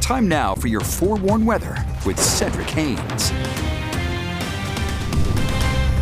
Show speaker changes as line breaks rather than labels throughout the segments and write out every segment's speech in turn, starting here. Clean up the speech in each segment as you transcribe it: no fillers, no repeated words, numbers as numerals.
Time now for your forewarned weather with Cedric Haynes.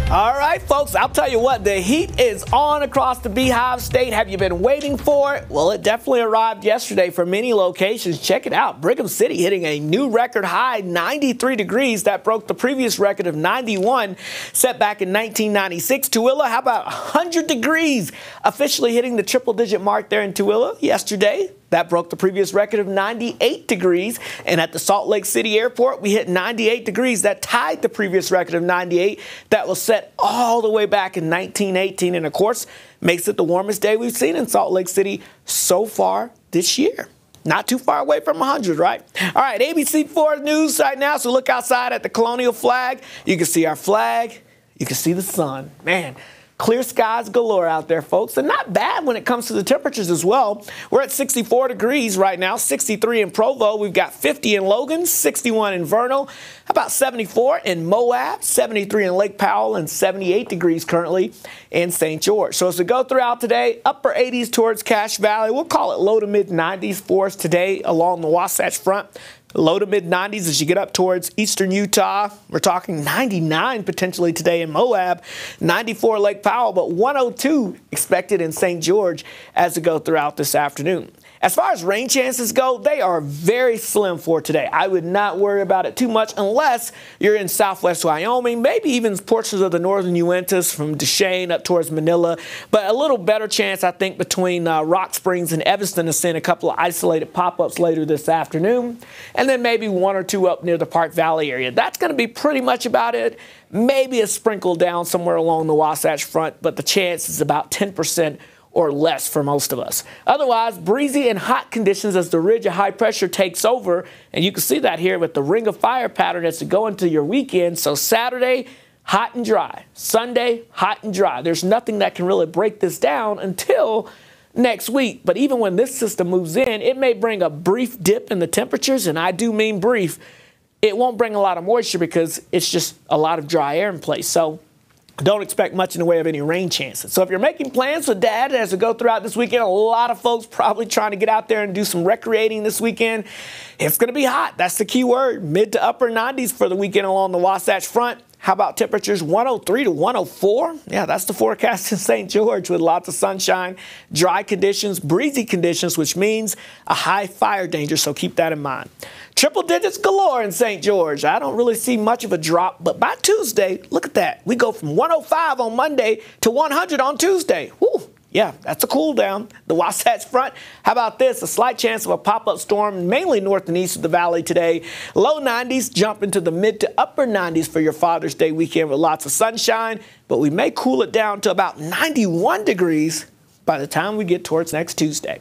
All right, folks, I'll tell you what, the heat is on across the Beehive State. Have you been waiting for it? Well, it definitely arrived yesterday for many locations. Check it out. Brigham City hitting a new record high, 93 degrees. That broke the previous record of 91 set back in 1996. Tooele, how about 100 degrees? Officially hitting the triple-digit mark there in Tooele yesterday. That broke the previous record of 98 degrees. And at the Salt Lake City Airport, we hit 98 degrees. That tied the previous record of 98 that was set all the way back in 1918. And, of course, makes it the warmest day we've seen in Salt Lake City so far this year. Not too far away from 100, right? All right, ABC4 News right now. So look outside at the Colonial flag. You can see our flag. You can see the sun. Man. Clear skies galore out there, folks, and not bad when it comes to the temperatures as well. We're at 64 degrees right now, 63 in Provo. We've got 50 in Logan, 61 in Vernal, about 74 in Moab, 73 in Lake Powell, and 78 degrees currently in St. George. So as we go throughout today, upper 80s towards Cache Valley. We'll call it low to mid 90s for us today along the Wasatch Front. Low to mid-90s as you get up towards eastern Utah. We're talking 99 potentially today in Moab, 94 Lake Powell, but 102 expected in St. George as we go throughout this afternoon. As far as rain chances go, they are very slim for today. I would not worry about it too much unless you're in southwest Wyoming, maybe even portions of the northern Uintas from Duchesne up towards Manila. But a little better chance, I think, between Rock Springs and Evanston to send a couple of isolated pop-ups later this afternoon. And then maybe one or two up near the Park Valley area. That's going to be pretty much about it. Maybe a sprinkle down somewhere along the Wasatch Front, but the chance is about 10% or less for most of us. Otherwise, breezy and hot conditions as the ridge of high pressure takes over. And you can see that here with the ring of fire pattern as you go into your weekend. So Saturday, hot and dry. Sunday, hot and dry. There's nothing that can really break this down until next week. But even when this system moves in, it may bring a brief dip in the temperatures. And I do mean brief. It won't bring a lot of moisture because it's just a lot of dry air in place. So don't expect much in the way of any rain chances. So if you're making plans with Dad as we go throughout this weekend, a lot of folks probably trying to get out there and do some recreating this weekend. It's going to be hot. That's the key word. Mid to upper 90s for the weekend along the Wasatch Front. How about temperatures 103 to 104? Yeah, that's the forecast in St. George with lots of sunshine, dry conditions, breezy conditions, which means a high fire danger, so keep that in mind. Triple digits galore in St. George. I don't really see much of a drop, but by Tuesday, look at that. We go from 105 on Monday to 100 on Tuesday. Woo! Yeah, that's a cool down. The Wasatch Front. How about this? A slight chance of a pop-up storm, mainly north and east of the valley today. Low 90s, jump into the mid to upper 90s for your Father's Day weekend with lots of sunshine. But we may cool it down to about 91 degrees by the time we get towards next Tuesday.